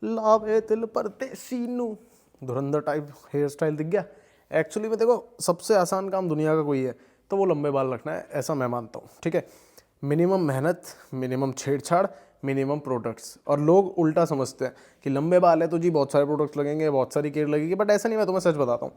लावे तिल पर सीनू धुरंधर टाइप हेयर स्टाइल दिख गया। एक्चुअली में देखो, सबसे आसान काम दुनिया का कोई है तो वो लंबे बाल रखना है, ऐसा मैं मानता हूँ। ठीक है, मिनिमम मेहनत, मिनिमम छेड़छाड़, मिनिमम प्रोडक्ट्स। और लोग उल्टा समझते हैं कि लंबे बाल है तो जी बहुत सारे प्रोडक्ट्स लगेंगे, बहुत सारी केयर लगेगी, बट ऐसा नहीं। मैं तुम्हें सच बताता हूँ,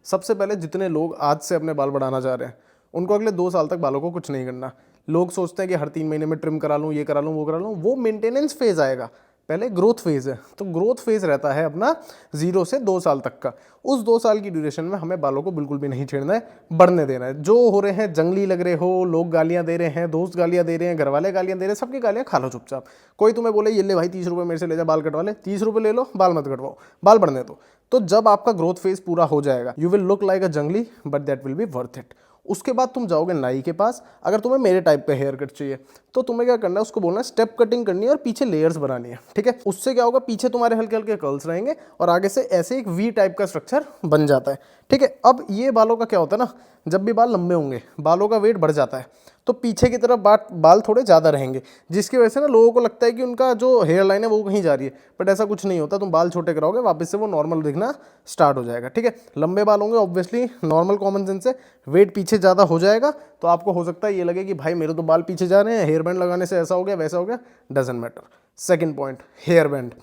सबसे पहले जितने लोग आज से अपने बाल बढ़ाना चाह रहे हैं उनको अगले 2 साल तक बालों को कुछ नहीं करना। लोग सोचते हैं कि हर 3 महीने में ट्रिम करा लूँ, ये करा लूँ, वो करा लूँ, वो मेंटेनेंस फेज आएगा। पहले ग्रोथ फेज है, तो ग्रोथ फेज रहता है अपना 0 से 2 साल तक का। उस 2 साल की ड्यूरेशन में हमें बालों को बिल्कुल भी नहीं छेड़ना है, बढ़ने देना है। जो हो रहे हैं, जंगली लग रहे हो, लोग गालियां दे रहे हैं, दोस्त गालियां दे रहे हैं, घर वाले गालियां दे रहे हैं, सबकी गालियां खा लो चुपचाप। कोई तुम्हें बोले ये ले भाई 30 रुपये मेरे से ले जा, बाल कटवा ले, 30 रुपये ले लो, बाल मत कटवाओ, बाल बढ़ने दो। तो जब आपका ग्रोथ फेज पूरा हो जाएगा, you will look like a जंगली, but that will be worth it. उसके बाद तुम जाओगे नाई के पास। अगर तुम्हें मेरे टाइप पे हेयर कट चाहिए तो तुम्हें क्या करना है, उसको बोलना है स्टेप कटिंग करनी है और पीछे लेयर्स बनानी है। ठीक है, उससे क्या होगा, पीछे तुम्हारे हल्के हल्के कर्ल्स रहेंगे और आगे से ऐसे एक वी टाइप का स्ट्रक्चर बन जाता है। ठीक है, अब ये बालों का क्या होता है ना, जब भी बाल लंबे होंगे बालों का वेट बढ़ जाता है, तो पीछे की तरफ बाल थोड़े ज़्यादा रहेंगे, जिसकी वजह से ना लोगों को लगता है कि उनका जो हेयर लाइन है वो कहीं जा रही है, बट ऐसा कुछ नहीं होता। तुम बाल छोटे कराओगे, वापस से वो नॉर्मल दिखना स्टार्ट हो जाएगा। ठीक है, लंबे बाल होंगे, ऑब्वियसली नॉर्मल कॉमन सेंस से वेट पीछे ज़्यादा हो जाएगा, तो आपको हो सकता है ये लगे कि भाई मेरे तो बाल पीछे जा रहे हैं, हेयर बैंड लगाने से ऐसा हो गया वैसा हो गया। Doesn't matter. Second point, hair band.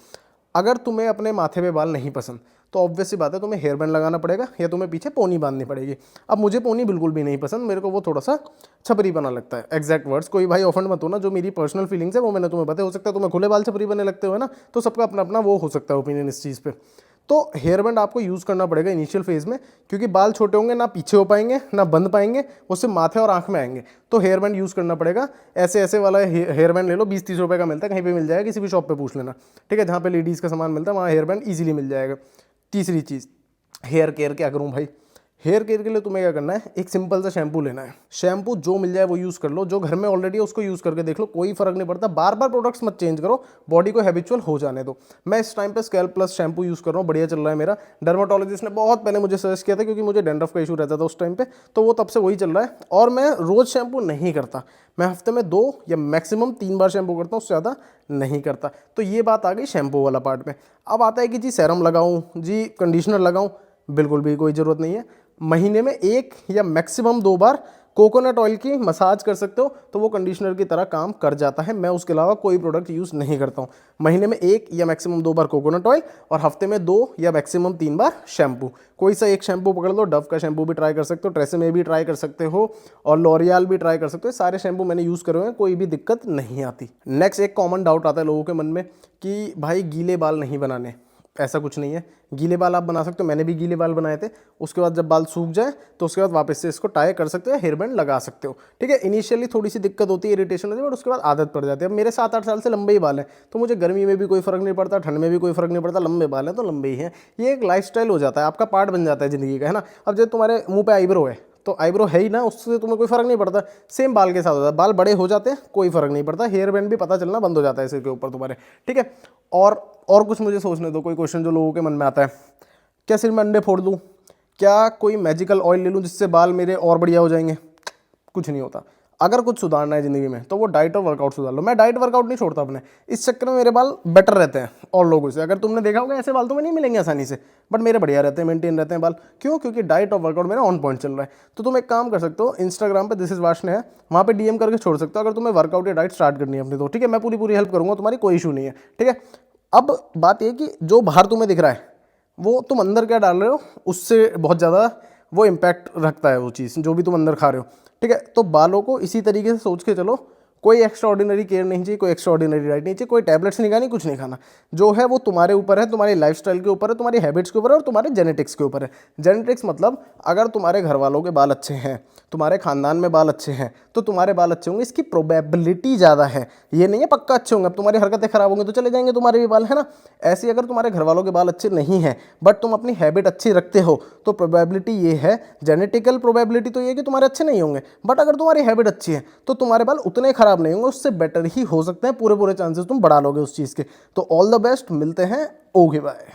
अगर तुम्हें अपने माथे पे बाल नहीं पसंद तो ऑब्वियस सी बात है, तुम्हें हेयर बैंड लगाना पड़ेगा या तुम्हें पीछे पोनी बांधनी पड़ेगी। अब मुझे पोनी बिल्कुल भी नहीं पसंद, मेरे को वो थोड़ा सा छपरी बना लगता है। एग्जैक्ट वर्ड्स, कोई भाई ऑफेंड मत होना, जो मेरी पर्सनल फीलिंग्स है वो मैंने तुम्हें बताया। हो सकता है तुम्हें खुले बाल छपरी बने लगते हो ना, तो सबका अपना अपना वो हो सकता है ओपिनियन इस चीज़ पे। तो हेयर बैंड आपको यूज़ करना पड़ेगा इनिशियल फेज में, क्योंकि बाल छोटे होंगे, ना पीछे हो पाएंगे ना बंद पाएंगे, वो सिर्फ माथे और आंख में आएंगे। तो हेयर बैंड यूज़ करना पड़ेगा। ऐसे ऐसे वाला हेयर बैंड ले लो, 20-30 रुपये का मिलता है, कहीं पे मिल जाएगा, किसी भी शॉप पे पूछ लेना। ठीक है, जहाँ पे लेडीज़ का सामान मिलता है वहाँ हेयर बैंड ईजिली मिल जाएगा। तीसरी चीज़, हेयर केयर। क्या करूँ भाई, हेयर केयर के लिए तुम्हें क्या करना है, एक सिंपल सा शैम्पू लेना है। शैम्पू जो मिल जाए वो यूज़ कर लो, जो घर में ऑलरेडी है उसको यूज़ करके देख लो, कोई फर्क नहीं पड़ता। बार बार प्रोडक्ट्स मत चेंज करो, बॉडी को हैबिचुअल हो जाने दो। मैं इस टाइम पे स्कैल्प प्लस शैम्पू यूज़ कर रहा हूँ, बढ़िया चल रहा है मेरा। डर्माटोलॉजिस्ट ने बहुत पहले मुझे सजेस्ट किया था, क्योंकि मुझे डैंड्रफ का इशू रहता था उस टाइम पे, तो वो तब से वही चल रहा है। और मैं रोज़ शैम्पू नहीं करता, मैं हफ्ते में 2 या मैक्सिमम 3 बार शैम्पू करता हूँ, उससे ज़्यादा नहीं करता। तो ये बात आ गई शैम्पू वाला पार्ट में। अब आता है कि जी सेरम लगाऊँ, जी कंडीशनर लगाऊँ, बिल्कुल भी कोई ज़रूरत नहीं है। महीने में 1 या मैक्सिमम 2 बार कोकोनट ऑयल की मसाज कर सकते हो, तो वो कंडीशनर की तरह काम कर जाता है। मैं उसके अलावा कोई प्रोडक्ट यूज़ नहीं करता हूँ। महीने में 1 या मैक्सिमम 2 बार कोकोनट ऑयल और हफ्ते में 2 या मैक्सिमम 3 बार शैम्पू। कोई सा एक शैम्पू पकड़ लो, डव का शैम्पू भी ट्राई कर सकते हो, ट्रेसेमे भी ट्राई कर सकते हो और लॉरियल भी ट्राई कर सकते हो। सारे शैम्पू मैंने यूज़ करे हुए हैं, कोई भी दिक्कत नहीं आती। नेक्स्ट, एक कॉमन डाउट आता है लोगों के मन में कि भाई गीले बाल नहीं बनाने। ऐसा कुछ नहीं है, गीले बाल आप बना सकते हो। मैंने भी गीले बाल बनाए थे। उसके बाद जब बाल सूख जाए तो उसके बाद वापस से इसको टाई कर सकते हो, हेयर बैंड लगा सकते हो। ठीक है, इनिशियली थोड़ी सी दिक्कत होती है, इरिटेशन होती है, बट उसके बाद आदत पड़ जाती है। अब मेरे 7-8 साल से लंबे ही बाल हैं, तो मुझे गर्मी में भी कोई फर्क नहीं पड़ता, ठंड में भी कोई फर्क नहीं पड़ता। लंबे बाल हैं तो लंबे ही हैं। ये एक लाइफस्टाइल हो जाता है, आपका पार्ट बन जाता है ज़िंदगी का, है ना। अब जब तुम्हारे मुंह पे आईब्रो है तो आईब्रो है ही ना, उससे तुम्हें कोई फर्क नहीं पड़ता। सेम बाल के साथ होता है, बाल बड़े हो जाते हैं कोई फर्क नहीं पड़ता, हेयर बैंड भी पता चलना बंद हो जाता है सिर के ऊपर तुम्हारे। ठीक है, और कुछ मुझे सोचने दो। कोई क्वेश्चन जो लोगों के मन में आता है, क्या सिर में अंडे फोड़ दूँ, क्या कोई मैजिकल ऑयल ले लूँ जिससे बाल मेरे और बढ़िया हो जाएंगे? कुछ नहीं होता। अगर कुछ सुधारना है ज़िंदगी में तो वो डाइट और वर्कआउट सुधार लो। मैं डाइट वर्कआउट नहीं छोड़ता अपने, इस चक्कर में मेरे बाल बेटर रहते हैं और लोगों से। अगर तुमने देखा होगा ऐसे बाल तुम्हें नहीं मिलेंगे आसानी से, बट मेरे बढ़िया रहते हैं, मेंटेन रहते हैं बाल। क्यों? क्योंकि डाइट और वर्कआउट मेरा ऑन पॉइंट चल रहा है। तो तुम एक काम कर सकते हो, इंस्टाग्राम पे दिस इज वाशने है, वहाँ पे डीएम करके छोड़ सकते हो अगर तुम्हें वर्कआउट या डाइट स्टार्ट करनी है अपनी। तो ठीक है, मैं पूरी हेल्प करूँगा तुम्हारी, कोई इशू नहीं है। ठीक है, अब बात यह कि जो बाहर तुम्हें दिख रहा है वो तुम अंदर क्या डाल रहे हो उससे बहुत ज़्यादा वो इम्पैक्ट रखता है, वो चीज़ जो भी तुम अंदर खा रहे हो। ठीक है, तो बालों को इसी तरीके से सोच के चलो, कोई एक्स्ट्रा ऑर्डिनरी केयर नहीं चाहिए, कोई एक्स्ट्रा ऑर्डिनरी डाइट नहीं चाहिए, कोई टैबलेट्स नहीं खानी, कुछ नहीं खाना। जो है वो तुम्हारे ऊपर है, तुम्हारी लाइफस्टाइल के ऊपर है, तुम्हारी हैबिट्स के ऊपर है और तुम्हारे जेनेटिक्स के ऊपर है। जेनेटिक्स मतलब अगर तुम्हारे घर वालों के बाल अच्छे हैं, तुम्हारे खानदान में बाल अच्छे हैं, तो तुम्हारे बाल अच्छे होंगे, इसकी प्रोबेबिलिटी ज़्यादा है। ये नहीं है पक्का अच्छे होंगे। अब तुम्हारी हरकतें खराब होंगी तो चले जाएंगे तुम्हारे भी बाल, है ना। ऐसे ही अगर तुम्हारे घर वालों के बाल अच्छे नहीं हैं बट तुम अपनी हैबिट अच्छी रखते हो, तो प्रोबेबिलिटी ये है, जेनेटिकल प्रोबेबिलिटी तो ये है कि तुम्हारे अच्छे नहीं होंगे, बट अगर तुम्हारी हैबिट अच्छी है तो तुम्हारे बाल उतने खराब नहीं होंगे, उससे बेटर ही हो सकते हैं। पूरे चांसेस तुम बढ़ा लोगे उस चीज़ के। तो ऑल द बेस्ट, मिलते हैं, ओके बाय।